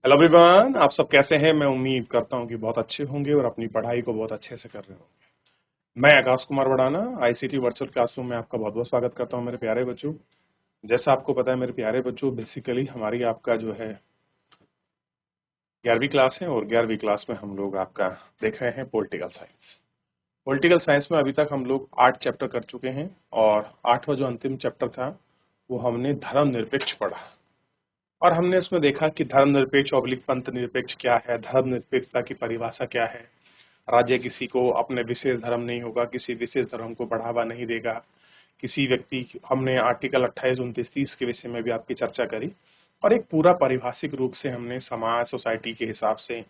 Hello everyone, आप सब कैसे हैं। मैं उम्मीद करता हूं कि बहुत अच्छे होंगे और अपनी पढ़ाई को बहुत अच्छे से कर रहे होंगे। मैं Akash Kumar वड़ाना ICT virtual classroom में आपका बहुत बहुत स्वागत करता हूं मेरे प्यारे बच्चों। जैसा आपको पता है मेरे प्यारे बच्चों, बेसिकली हमारी आपका जो है 11वीं क्लास है और 11वीं क्लास में हम लोग आपका देख रहे हैं पॉलिटिकल साइंस। पॉलिटिकल साइंस में अभी तक हम लोग 8 चैप्टर कर चुके हैं और 8वां जो अंतिम चैप्टर था वो हमने धर्मनिरपेक्ष पढ़ा और हमने इसमें देखा कि धर्मनिरपेक्ष ऑब्लिक पंथ निरपेक्ष क्या है, धर्मनिरपेक्षता की परिभाषा क्या है। राज्य किसी को अपने विशेष धर्म नहीं होगा, किसी विशेष धर्म को बढ़ावा नहीं देगा। किसी व्यक्ति, हमने आर्टिकल 28, 29, 30 के विषय में भी आपकी चर्चा करी और एक पूरा पारिभाषिक रूप से हमने समाज, सोसाइटी के हिसाब से,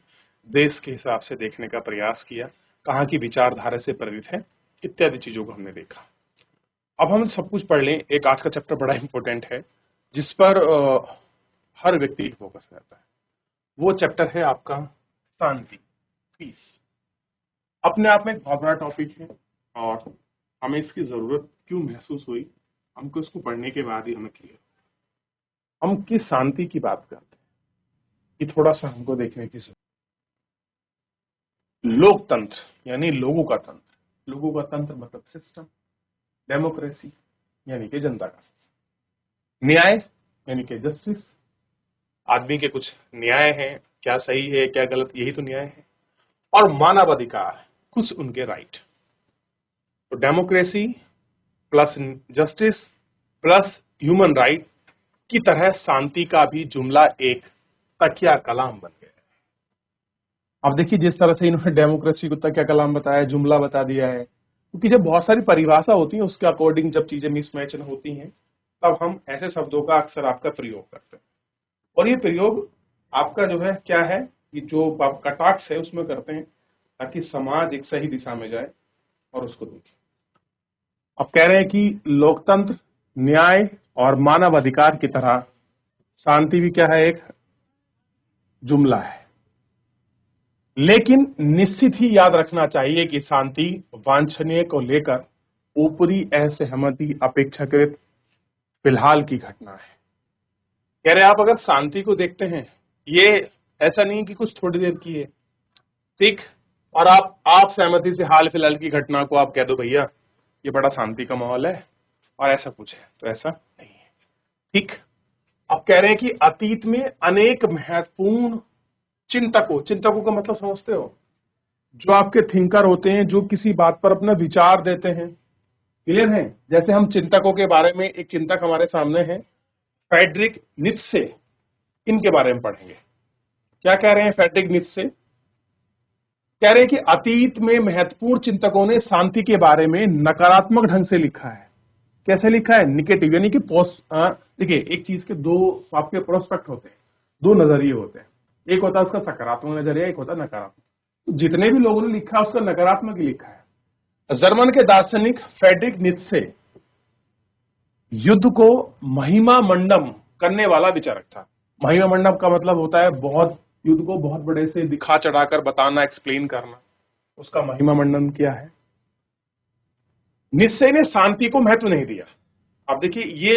देश के हिसाब से देखने का प्रयास किया, कहाँ की विचारधारा से प्रेरित है, इत्यादि चीजों को हमने देखा। अब हम सब कुछ पढ़ लें। एक आज का चैप्टर बड़ा इंपॉर्टेंट है जिस पर हर व्यक्ति फोकस रहता है। वो चैप्टर है आपका शांति, पीस। अपने आप में एक बहुत बड़ा टॉपिक है और हमें इसकी जरूरत क्यों महसूस हुई, हमको इसको पढ़ने के बाद ही हमें क्लियर। हम किस शांति की बात करते हैं ये थोड़ा सा हमको देखने की जरूरत। लोकतंत्र यानी लोगों का तंत्र, लोगों का तंत्र मतलब सिस्टम। डेमोक्रेसी यानी कि जनता का सिस्टम। न्याय यानी कि जस्टिस, आदमी के कुछ न्याय है, क्या सही है क्या गलत, यही तो न्याय है। और मानवाधिकार, कुछ उनके राइट। तो democracy plus justice plus human right की तरह शांति का भी जुमला एक तकिया कलाम बन गया है। अब देखिए जिस तरह से इन्होंने डेमोक्रेसी को तकिया कलाम बताया, जुमला बता दिया है, क्योंकि जब बहुत सारी परिभाषा होती है उसके अकॉर्डिंग जब चीजें मिसमैच होती हैं तब हम ऐसे शब्दों का अक्सर आपका प्रयोग करते हैं। और ये प्रयोग आपका जो है क्या है, कि जो कटाक्ष है उसमें करते हैं ताकि समाज एक सही दिशा में जाए और उसको देखें। अब कह रहे हैं कि लोकतंत्र, न्याय और मानव अधिकार की तरह शांति भी क्या है, एक जुमला है। लेकिन निश्चित ही याद रखना चाहिए कि शांति वांछनीय को लेकर ऊपरी असहमति अपेक्षाकृत फिलहाल की घटना है। कह रहे आप अगर शांति को देखते हैं, ये ऐसा नहीं कि कुछ थोड़ी देर की है, ठीक, और आप सहमति से हाल फिलहाल की घटना को आप कह दो भैया ये बड़ा शांति का माहौल है और ऐसा कुछ है, तो ऐसा नहीं है। ठीक। अब कह रहे हैं कि अतीत में अनेक महत्वपूर्ण चिंतकों का मतलब समझते हो, जो आपके थिंकर होते हैं, जो किसी बात पर अपना विचार देते हैं। क्लियर है। जैसे हम चिंतकों के बारे में, एक चिंतक हमारे सामने है फ्रेडरिक नीत्शे, इनके बारे में पढ़ेंगे। क्या कह रहे हैं फ्रेडरिक नीत्शे? कह रहे हैं कि अतीत में महत्वपूर्ण चिंतकों ने शांति के बारे में नकारात्मक ढंग से लिखा है। कैसे लिखा है? निगेटिव, यानी कि देखिए एक चीज के दो आपके प्रोस्पेक्ट होते हैं, दो नजरिए होते हैं। एक होता है उसका सकारात्मक नजरिया, एक होता है नकारात्मक। जितने भी लोगों ने लिखा है उसका नकारात्मक ही लिखा है। जर्मन के दार्शनिक फ्रेडरिक नीत्शे युद्ध को महिमा मंडम करने वाला विचारक था। महिमा मंडम का मतलब होता है बहुत, युद्ध को बहुत बड़े से दिखा चढ़ाकर बताना, एक्सप्लेन करना, उसका महिमा मंडन किया है। निश्चय ने शांति को महत्व नहीं दिया। अब देखिए ये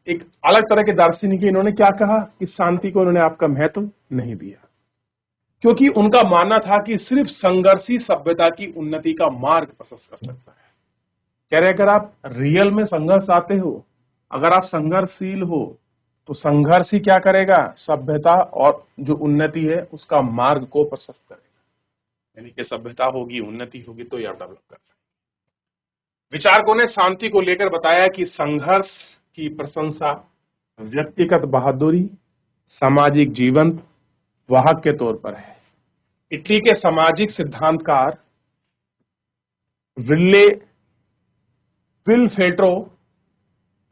एक अलग तरह के दार्शनिक, इन्होंने क्या कहा कि शांति को उन्होंने आपका महत्व नहीं दिया, क्योंकि उनका मानना था कि सिर्फ संघर्षी सभ्यता की उन्नति का मार्ग प्रशस्त कर सकता है। कह रहे अगर आप रियल में संघर्ष आते हो, अगर आप संघर्षशील हो, तो संघर्ष ही क्या करेगा, सभ्यता और जो उन्नति है उसका मार्ग को प्रशस्त करेगा। यानी कि सभ्यता होगी, उन्नति होगी तो ये आप डेवलप कर पाएंगे। विचारकों ने शांति को लेकर बताया कि संघर्ष की प्रशंसा व्यक्तिगत बहादुरी, सामाजिक जीवन वाहक के तौर पर है। इटली के सामाजिक सिद्धांतकार विल्फ्रेडो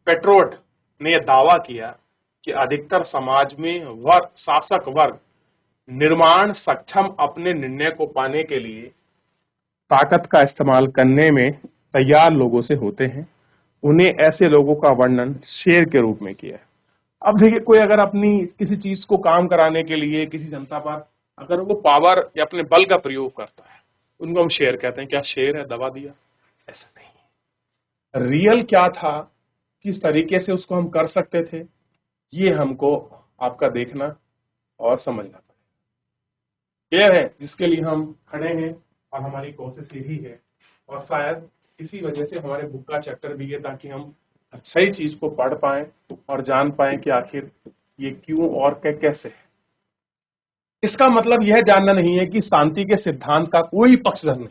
पेट्रोट ने यह दावा किया कि अधिकतर समाज में शासक वर्ग निर्माण सक्षम अपने निर्णय को पाने के लिए ताकत का इस्तेमाल करने में तैयार लोगों से होते हैं। उन्हें ऐसे लोगों का वर्णन शेर के रूप में किया है। अब देखिए कोई अगर अपनी किसी चीज को काम कराने के लिए किसी जनता पर अगर वो पावर या अपने बल का प्रयोग करता है, उनको हम शेर कहते हैं। क्या शेर है, दबा दिया? ऐसा नहीं है। रियल क्या था, किस तरीके से उसको हम कर सकते थे, ये हमको आपका देखना और समझना पड़ेगा। ये है जिसके लिए हम खड़े हैं और हमारी कोशिश यही है, और शायद इसी वजह से हमारे बुक का चैप्टर भी है, ताकि हम सही चीज को पढ़ पाएं और जान पाएं कि आखिर ये क्यों और कैसे है। इसका मतलब यह जानना नहीं है कि शांति के सिद्धांत का कोई पक्षधर नहीं।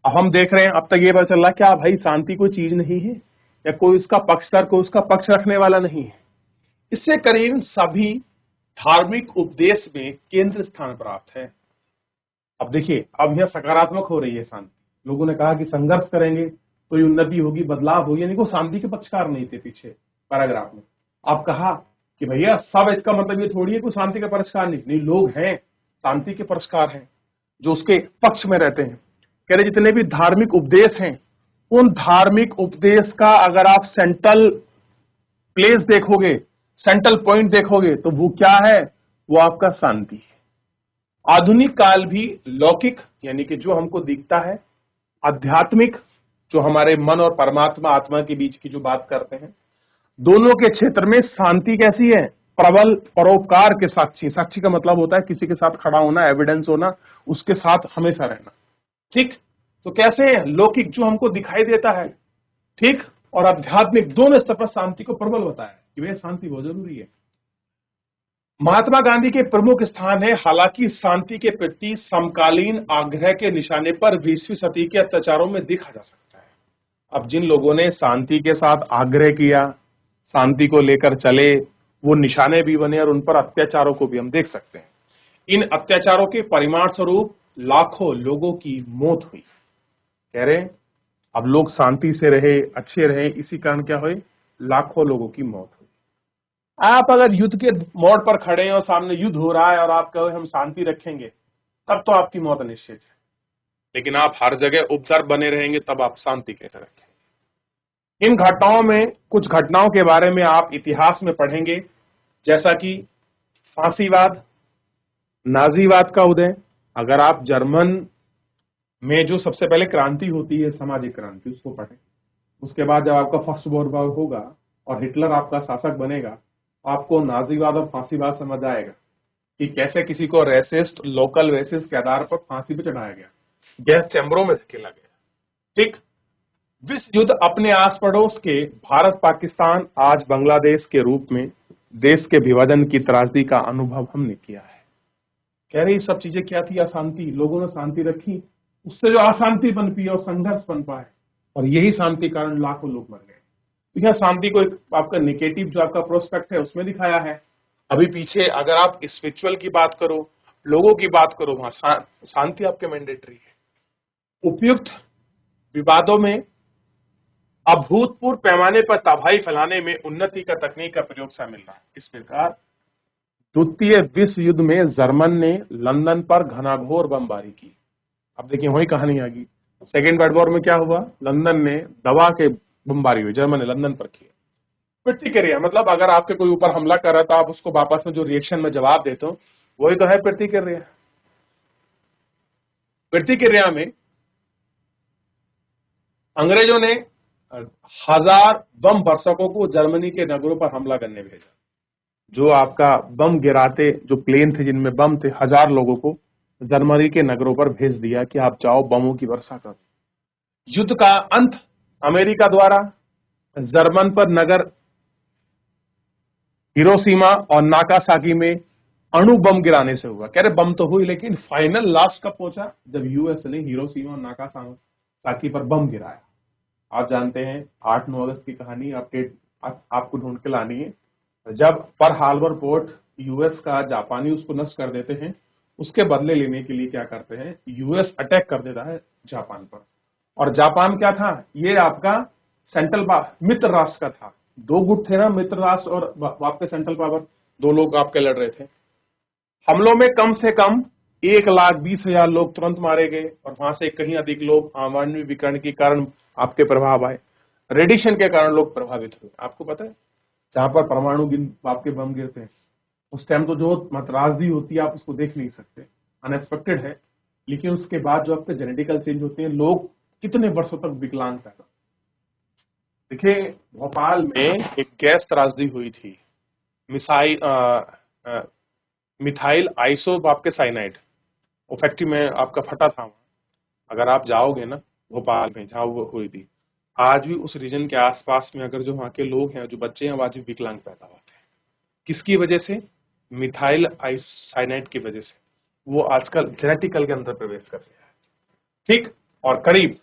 अब हम देख रहे हैं, अब तक ये पता चल रहा है क्या भाई शांति कोई चीज नहीं है, या कोई उसका पक्षधर, कोई उसका पक्ष रखने वाला नहीं है। इससे करीब सभी धार्मिक उपदेश में केंद्र स्थान प्राप्त है। अब देखिए, अब यह सकारात्मक हो रही है शांति। लोगों ने कहा कि संघर्ष करेंगे तो ये उन्नति होगी, बदलाव होगी, यानी को शांति के पक्षकार नहीं थे पीछे पैराग्राफ में। अब कहा कि भैया सब, इसका मतलब ये थोड़ी है कोई शांति का पक्षकार नहीं, लोग हैं शांति के पक्षकार हैं जो उसके पक्ष में रहते हैं। कह रहे जितने भी धार्मिक उपदेश हैं, उन धार्मिक उपदेश का अगर आप सेंट्रल प्लेस देखोगे, सेंट्रल पॉइंट देखोगे, तो वो क्या है? वो आपका शांति है। आधुनिक काल भी लौकिक यानी कि जो हमको दिखता है, आध्यात्मिक जो हमारे मन और परमात्मा आत्मा के बीच की जो बात करते हैं, दोनों के क्षेत्र में शांति कैसी है? प्रबल परोपकार के साक्षी। साक्षी का मतलब होता है किसी के साथ खड़ा होना, एविडेंस होना, उसके साथ हमेशा रहना। ठीक, तो कैसे है? लौकिक जो हमको दिखाई देता है, ठीक, और आध्यात्मिक दोनों स्तर पर शांति को प्रबल बताया कि भैया शांति बहुत जरूरी है। महात्मा गांधी के प्रमुख स्थान है, हालांकि शांति के प्रति समकालीन आग्रह के निशाने पर 20वीं सदी के अत्याचारों में देखा जा सकता है। अब जिन लोगों ने शांति के साथ आग्रह किया, शांति को लेकर चले, वो निशाने भी बने और उन पर अत्याचारों को भी हम देख सकते हैं। इन अत्याचारों के परिणाम स्वरूप लाखों लोगों की मौत हुई। कह रहे अब लोग शांति से रहे, अच्छे रहे, इसी कारण क्या हुए? लाखों लोगों की मौत हुई। आप अगर युद्ध के मोड़ पर खड़े हैं और सामने युद्ध हो रहा है और आप कहो हम शांति रखेंगे, तब तो आपकी मौत निश्चित है। लेकिन आप हर जगह उपद्रव बने रहेंगे, तब आप शांति कैसे रखेंगे? इन घटनाओं में, कुछ घटनाओं के बारे में आप इतिहास में पढ़ेंगे, जैसा कि फांसीवाद, नाजीवाद का उदय। अगर आप जर्मन में जो सबसे पहले क्रांति होती है, सामाजिक क्रांति, उसको पढ़ें। उसके बाद जब आपका फर्स्ट वर्ल्ड वॉर होगा और हिटलर आपका शासक बनेगा, आपको नाजीवाद और फांसीवाद समझ आएगा कि कैसे किसी को रेसिस्ट, लोकल रेसिस्ट के आधार पर फांसी पे चढ़ाया गया, गैस चैम्बरों में धकेला गया। ठीक, विश्व युद्ध अपने आस पड़ोस के भारत पाकिस्तान, आज बांग्लादेश के रूप में देश के विभाजन की त्रासदी का अनुभव हमने किया है। कह रही सब चीजें क्या थी? अशांति। लोगों ने शांति रखी, उससे जो अशांति बन पाई और संघर्ष बन पाए, और यही शांति कारण लाखों लोग मर गए। तो यह शांति को एक आपका नेगेटिव जो आपका प्रोस्पेक्ट है उसमें दिखाया है। अभी पीछे अगर आप स्पिरिचुअल की बात करो, लोगों की बात करो, वहां शांति आपके मैंडेटरी है। उपयुक्त विवादों में अभूतपूर्व पैमाने पर तबाही फैलाने में उन्नति का तकनीक का प्रयोग शामिल रहा। इस प्रकार द्वितीय विश्व युद्ध में जर्मन ने लंदन पर घनाघोर बमबारी की। अब देखिए वही कहानी आ गई। सेकेंड वर्ल्ड वॉर में क्या हुआ? लंदन ने दबा के बमबारी हुई, जर्मन ने लंदन पर की। प्रतिक्रिया मतलब अगर आपके कोई ऊपर हमला कर रहा है तो आप उसको वापस में जो रिएक्शन में जवाब देते हो, वही तो है प्रतिक्रिया। प्रतिक्रिया में अंग्रेजों ने 1000 बम वर्षकों को जर्मनी के नगरों पर हमला करने भेजा। जो आपका बम गिराते जो प्लेन थे जिनमें बम थे, 1000 लोगों को जर्मनी के नगरों पर भेज दिया कि आप जाओ बमों की वर्षा करो। युद्ध का अंत अमेरिका द्वारा जर्मन पर नगर हिरोशिमा और नागासाकी में अणु बम गिराने से हुआ। कह रहे बम तो हुई, लेकिन फाइनल लास्ट कब पहुंचा? जब यूएस ने हिरोशिमा और नागासाकी पर बम गिराया। आप जानते हैं 8-9 अगस्त की कहानी, आपको ढूंढ के लानी है। जब पर्ल हार्बर पोर्ट यूएस का जापानी उसको नष्ट कर देते हैं, उसके बदले लेने के लिए क्या करते हैं, यूएस अटैक कर देता है जापान पर। और जापान क्या था? ये आपका सेंट्रल मित्र राष्ट्र का था। 2 गुट थे ना, मित्र राष्ट्र और आपके सेंट्रल पावर, 2 लोग आपके लड़ रहे थे। हमलों में कम से कम 1,20,000 लोग तुरंत मारे गए और वहां से कहीं अधिक लोग आणविक विकिरण के कारण आपके प्रभाव आए। रेडिएशन के कारण लोग प्रभावित हुए। आपको पता है जहां पर परमाणु आपके बम गिरते हैं उस टाइम तो जो त्रासदी होती है आप उसको देख नहीं सकते, अनएक्सपेक्टेड है। लेकिन उसके बाद जो आपके जेनेटिकल चेंज होते हैं, लोग कितने वर्षों तक विकलांग पैदा। देखिए भोपाल में एक गैस त्रासदी हुई थी, मिथाइल आइसो आपके साइनाइड। वो फैक्ट्री में आपका फटा था वहाँ, अगर आप जाओगे ना भोपाल में जहाँ वो हुई थी, आज भी उस रीजन के आसपास में अगर जो वहाँ के लोग हैं, जो बच्चे हैं, वो आज भी विकलांग पैदा होते हैं। किसकी वजह से? मिथाइल आइसोसाइनाइड की वजह से। वो आजकल जेनेटिकल के अंदर प्रवेश कर गया है। ठीक। और करीब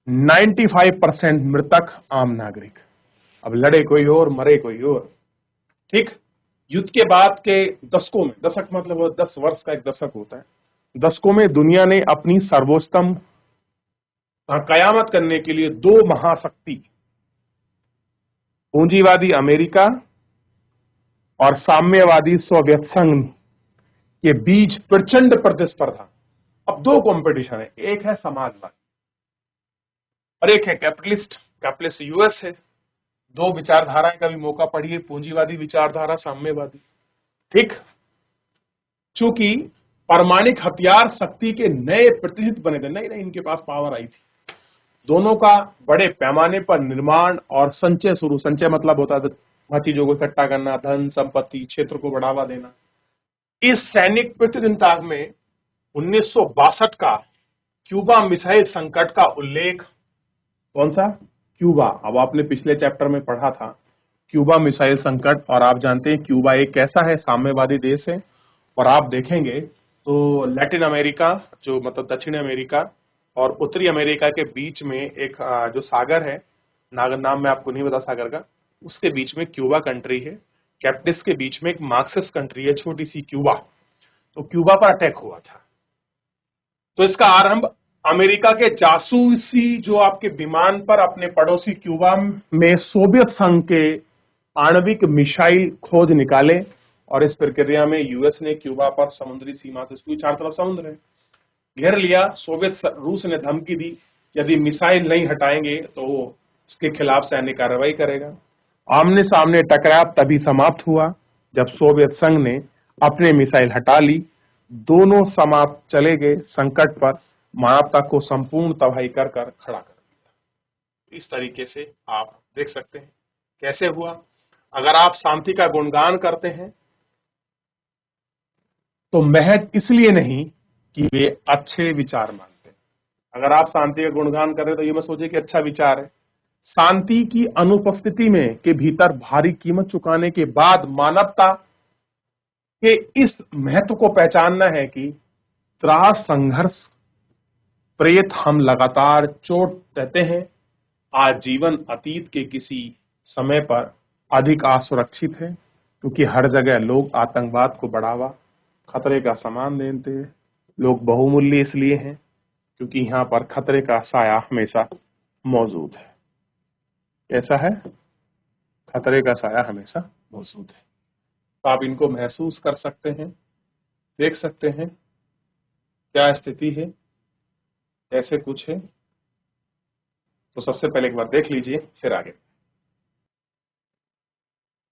95% मृतक आम नागरिक। अब लड़े कोई और, मरे कोई और। ठीक। युद्ध के बाद के दशकों में, दशक मतलब 10 वर्ष का एक दशक होता है, दशकों में दुनिया ने अपनी सर्वोत्तम कयामत करने के लिए दो महाशक्ति, पूंजीवादी अमेरिका और साम्यवादी सोवियत संघ के बीच प्रचंड प्रतिस्पर्धा। अब दो कंपटीशन है, एक है समाजवादी और एक है कैपिटलिस्ट। कैपिटलिस्ट यूएस है। दो विचारधाराएं का भी मौका पड़िए, पूंजीवादी विचारधारा, साम्यवादी। ठीक। चूंकि परमाणु हथियार शक्ति के नए प्रतिनिधि बने थे, नई नई इनके पास पावर आई थी, दोनों का बड़े पैमाने पर निर्माण और संचय शुरू। संचय मतलब होता है चीजों को इकट्ठा करना, धन संपत्ति, क्षेत्र को बढ़ावा देना। इस सैनिक प्रतिद्वंद्विता में 1962 का क्यूबा मिसाइल संकट का उल्लेख। कौन सा? क्यूबा। अब आपने पिछले चैप्टर में पढ़ा था क्यूबा मिसाइल संकट, और आप जानते हैं क्यूबा एक कैसा है, साम्यवादी देश है। और आप देखेंगे तो लैटिन अमेरिका, जो मतलब दक्षिण अमेरिका और उत्तरी अमेरिका के बीच में एक जो सागर है, नाम मैं आपको नहीं बता सागर का, उसके बीच में क्यूबा कंट्री है। कैप्टिस के बीच में एक मार्क्सिस्ट कंट्री है, छोटी सी क्यूबा। तो क्यूबा पर अटैक हुआ था। तो इसका आरंभ अमेरिका के जासूसी जो आपके विमान पर अपने पड़ोसी क्यूबा में सोवियत संघ के आणविक मिसाइल खोज निकाले, और इस प्रक्रिया में यूएस ने क्यूबा पर समुद्री सीमा से, क्योंकि चारों तरफ समुद्र है, घेर लिया। रूस ने धमकी दी, यदि मिसाइल नहीं हटाएंगे तो वो उसके खिलाफ सैन्य कार्रवाई करेगा। आमने सामने टकराव तभी समाप्त हुआ जब सोवियत संघ ने अपने मिसाइल हटा ली। दोनों समाप्त चले गए। संकट पर मानवता को संपूर्ण तबाही कर खड़ा कर दिया। इस तरीके से आप देख सकते हैं कैसे हुआ। अगर आप शांति का गुणगान करते हैं तो महज इसलिए नहीं कि वे अच्छे विचार मानते हैं। अगर आप शांति का गुणगान कर रहे हैं तो ये मत सोचिए कि अच्छा विचार है। शांति की अनुपस्थिति में के भीतर भारी कीमत चुकाने के बाद मानवता के इस महत्व को पहचानना है कि त्रास, संघर्ष प्रेत हम लगातार चोट देते हैं। आज जीवन अतीत के किसी समय पर अधिक असुरक्षित है, क्योंकि हर जगह लोग आतंकवाद को बढ़ावा, खतरे का सामान देते हैं। लोग बहुमूल्य इसलिए हैं क्योंकि यहाँ पर खतरे का साया हमेशा मौजूद है। कैसा है? खतरे का साया हमेशा मौजूद है। तो आप इनको महसूस कर सकते हैं, देख सकते हैं क्या स्थिति है, कैसे कुछ है। तो सबसे पहले एक बार देख लीजिए, फिर आगे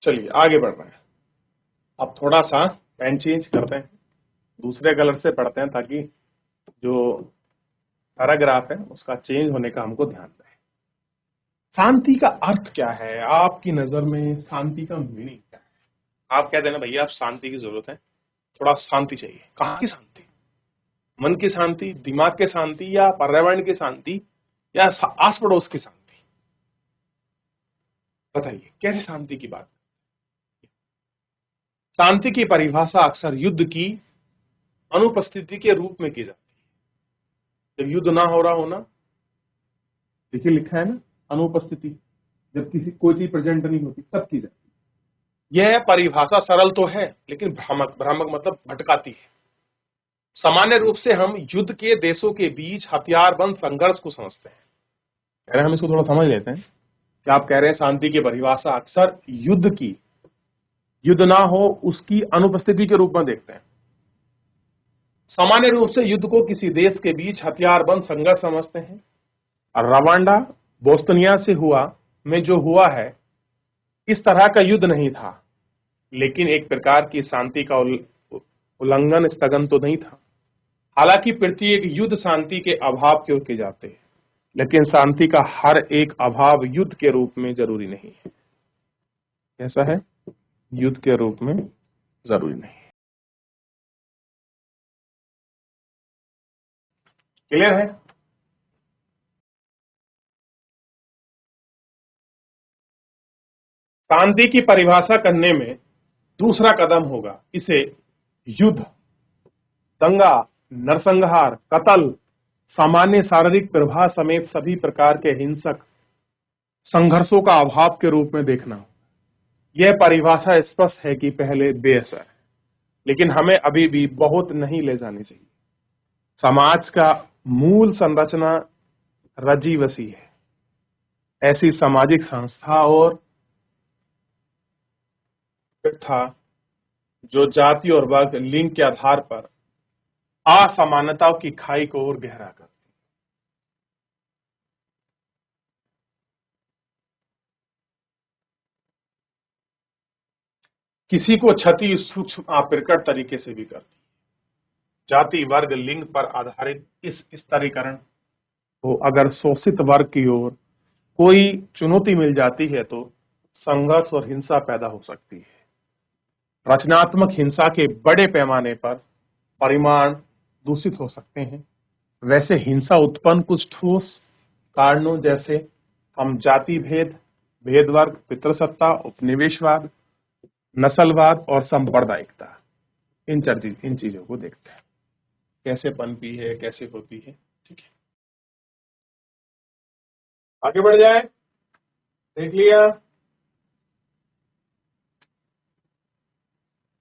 चलिए आगे बढ़ रहे हैं। अब थोड़ा सा पेन चेंज करते हैं, दूसरे कलर से पढ़ते हैं, ताकि जो पैराग्राफ है उसका चेंज होने का हमको ध्यान रहे। शांति का अर्थ क्या है आपकी नजर में? शांति का मीनिंग क्या है? आप कह देना भैया आप शांति की जरूरत है, थोड़ा शांति चाहिए। कहाँ की शांति? मन की शांति, दिमाग की शांति, या पर्यावरण की शांति, या आस पड़ोस की शांति? बताइए कैसे शांति की बात? शांति की परिभाषा अक्सर युद्ध की अनुपस्थिति के रूप में की जाती है। जब युद्ध ना हो रहा हो ना, देखिए लिखा है ना, अनुपस्थिति, जब किसी कोई चीज प्रेजेंट नहीं होती तब की जाती है। यह परिभाषा सरल तो है लेकिन भ्रामक, भ्रामक मतलब भटकाती है। सामान्य रूप से हम युद्ध के देशों के बीच हथियारबंद संघर्ष को समझते हैं। कह रहे हैं हम इसको थोड़ा समझ लेते हैं कि आप कह रहे हैं शांति की परिभाषा अक्सर युद्ध ना हो उसकी अनुपस्थिति के रूप में देखते हैं। सामान्य रूप से युद्ध को किसी देश के बीच हथियारबंद संघर्ष समझते हैं। रवांडा, बोस्निया से में जो हुआ है, इस तरह का युद्ध नहीं था, लेकिन एक प्रकार की शांति का उल्लंघन, स्थगन तो नहीं था। हालांकि प्रत्येक युद्ध शांति के अभाव की ओर के जाते हैं, लेकिन शांति का हर एक अभाव युद्ध के रूप में जरूरी नहीं है। कैसा है? युद्ध के रूप में जरूरी नहीं। क्लियर है? शांति की परिभाषा करने में दूसरा कदम होगा इसे युद्ध, दंगा, नरसंहार, कत्ल, सामान्य शारीरिक प्रभाव समेत सभी प्रकार के हिंसक संघर्षों का अभाव के रूप में देखना। यह परिभाषा स्पष्ट है कि पहले बेअसर है, लेकिन हमें अभी भी बहुत नहीं ले जानी चाहिए। समाज का मूल संरचना रजी वसी है। ऐसी सामाजिक संस्था और था जो जाति और वर्ग लिंग के आधार पर असमानताओं की खाई को और गहरा करती। किसी को क्षति सूक्ष्म अप्रकट तरीके से भी करती। जाति वर्ग लिंग पर आधारित इस स्तरीकरण को अगर शोषित वर्ग की ओर कोई चुनौती मिल जाती है तो संघर्ष और हिंसा पैदा हो सकती है। रचनात्मक हिंसा के बड़े पैमाने पर परिमाण दूषित हो सकते हैं। वैसे हिंसा उत्पन्न कुछ ठोस कारणों जैसे हम जाति भेद, भेदवर्ग, पितृसत्ता, उपनिवेशवाद, नस्लवाद और सांप्रदायिकता, इन चीजों को देखते हैं, कैसे पनपी है, कैसे होती है। ठीक है, आगे बढ़ जाए। देख लिया,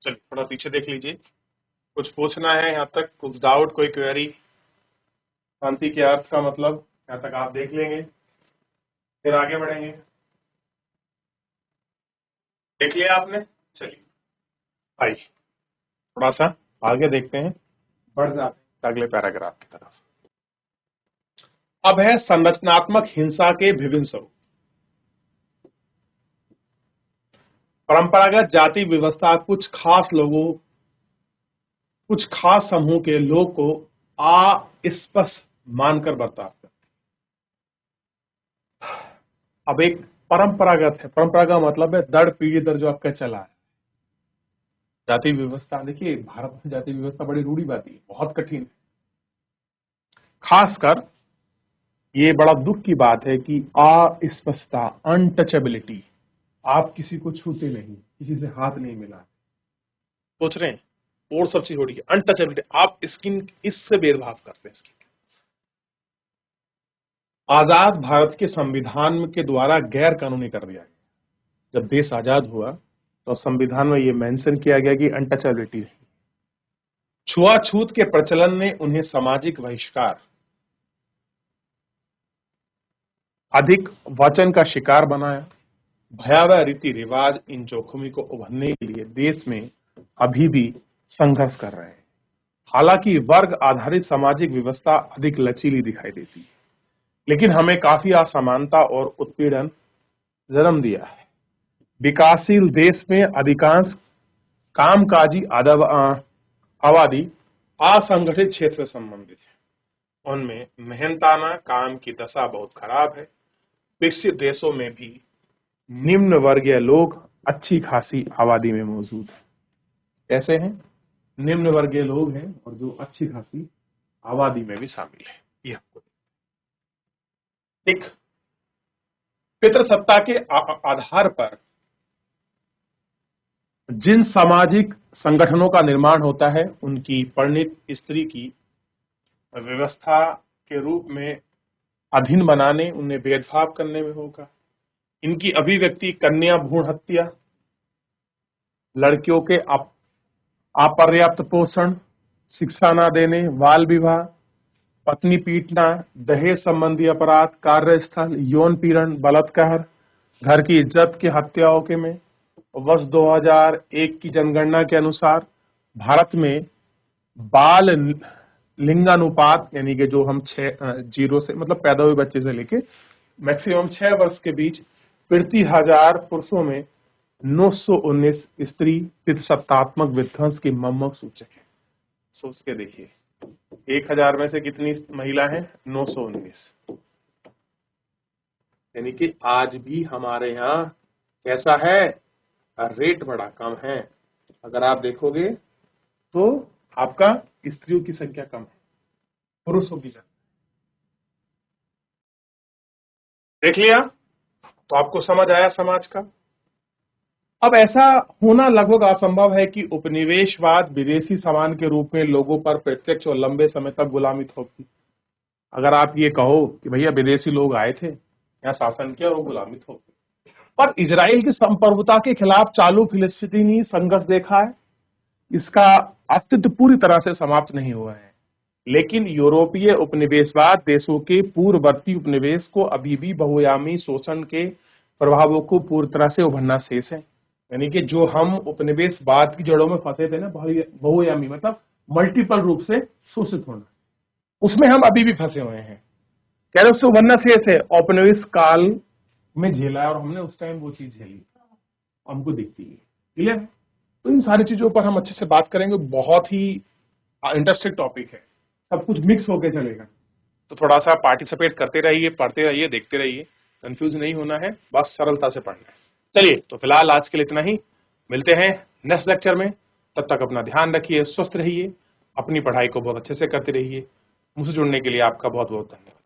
चलिए थोड़ा पीछे देख लीजिए। कुछ पूछना है यहाँ तक? कुछ डाउट, कोई क्वेरी? शांति के अर्थ का मतलब यहाँ तक आप देख लेंगे, फिर आगे बढ़ेंगे। देख लिया आपने? चलिए भाई थोड़ा सा आगे देखते हैं, बढ़ जाते हैं अगले पैराग्राफ की तरफ। अब है संरचनात्मक हिंसा के विभिन्न स्वरूप। परंपरागत जाति व्यवस्था कुछ खास समूह के लोग को अस्पष्ट मानकर बर्ताव करती। अब एक परंपरागत है, परंपरागत मतलब है दर पीढ़ी दर जो आपका चला है जाति व्यवस्था। देखिए भारत में जाति व्यवस्था बड़ी रूढ़िवादी है, बहुत कठिन है। खासकर ये बड़ा दुख की बात है कि अस्पष्टता, अनटचेबिलिटी, आप किसी को छूते नहीं, किसी से हाथ नहीं मिला, सोच रहे हैं, और सब चीज हो रही है। अनटचेबिलिटी, आप स्किन इससे भेदभाव करते हैं। स्किन आजाद भारत के संविधान के द्वारा गैर कानूनी कर दिया गया। जब देश आजाद हुआ तो संविधान में ये मेंशन किया गया कि अनटचेबिलिटी। छुआछूत के प्रचलन ने उन्हें सामाजिक बहिष्कार, अधिक वचन का शिकार बनाया। भयावह रीति रिवाज इन जोखिमों को उभरने के लिए देश में अभी भी संघर्ष कर रहे हैं। हालांकि वर्ग आधारित सामाजिक व्यवस्था अधिक लचीली दिखाई देती है, लेकिन हमें काफी असमानता और उत्पीड़न जन्म दिया है। विकासशील देश में अधिकांश कामकाजी आबादी असंगठित क्षेत्र से संबंधित है। उनमें मेहनताना काम की दशा बहुत खराब है। विकसित देशों में भी निम्न वर्गीय लोग अच्छी खासी आबादी में मौजूद है। ऐसे हैं निम्न वर्गीय लोग हैं और जो अच्छी खासी आबादी में भी शामिल है। ये आपको एक पितृसत्ता के आधार पर जिन सामाजिक संगठनों का निर्माण होता है उनकी परिणित स्त्री की व्यवस्था के रूप में अधीन बनाने, उन्हें भेदभाव करने में होगा। इनकी अभिव्यक्ति कन्या भ्रूण हत्या, लड़कियों के अपर्याप्त पोषण, शिक्षा न देने, बाल विवाह, पत्नी पीटना, दहेज संबंधी अपराध, कार्यस्थल यौन पीड़न, बलात्कार, घर की इज्जत की हत्याओं के में। वर्ष 2001 की जनगणना के अनुसार भारत में बाल लिंगानुपात यानी कि जो हम 0 से मतलब पैदा हुए बच्चे से लेके मैक्सिमम 6 वर्ष के बीच प्रति 1000 पुरुषों में 919 स्त्री पितृसत्तात्मक विध्वंस की मर्मक सूचक है। सोच के देखिए 1000 में से कितनी महिला है? 919। यानी कि आज भी हमारे यहाँ कैसा है, रेट बड़ा कम है। अगर आप देखोगे तो आपका स्त्रियों की संख्या कम है, पुरुषों की संख्या। देख लिया, तो आपको समझ आया समाज का। अब ऐसा होना लगभग असंभव है कि उपनिवेशवाद विदेशी सामान के रूप में लोगों पर प्रत्यक्ष और लंबे समय तक गुलामी थोपी। अगर आप ये कहो कि भैया विदेशी लोग आए थे, यहाँ शासन किया और वो गुलामी थोपी, पर इजराइल की संप्रभुता के खिलाफ चालू फिलिस्तीनी संघर्ष देखा है, इसका अस्तित्व पूरी तरह से समाप्त नहीं हुआ है। लेकिन यूरोपीय उपनिवेशवाद देशों के पूर्ववर्ती उपनिवेश को अभी भी बहुआयामी शोषण के प्रभावों को पूरी तरह से उभरना शेष है। यानी कि जो हम उपनिवेशवाद की जड़ों में फंसे थे ना, बहुआयामी मतलब मल्टीपल रूप से शोषित होना, उसमें हम अभी भी फंसे हुए हैं। कह रहे उससे उभरना शेष है। औपनिवेश काल में झेला है और हमने उस टाइम वो चीज झेली, हमको दिखती है। क्लियर? तो इन सारी चीजों पर हम अच्छे से बात करेंगे। बहुत ही इंटरेस्टिंग टॉपिक है, सब कुछ मिक्स होके चलेगा। तो थोड़ा सा पार्टिसिपेट करते रहिए, पढ़ते रहिए, देखते रहिए, कंफ्यूज नहीं होना है, बस सरलता से पढ़ना है। चलिए, तो फिलहाल आज के लिए इतना ही। मिलते हैं नेक्स्ट लेक्चर में। तब तक अपना ध्यान रखिए, स्वस्थ रहिए, अपनी पढ़ाई को बहुत अच्छे से करते रहिए। मुझसे जुड़ने के लिए आपका बहुत बहुत धन्यवाद।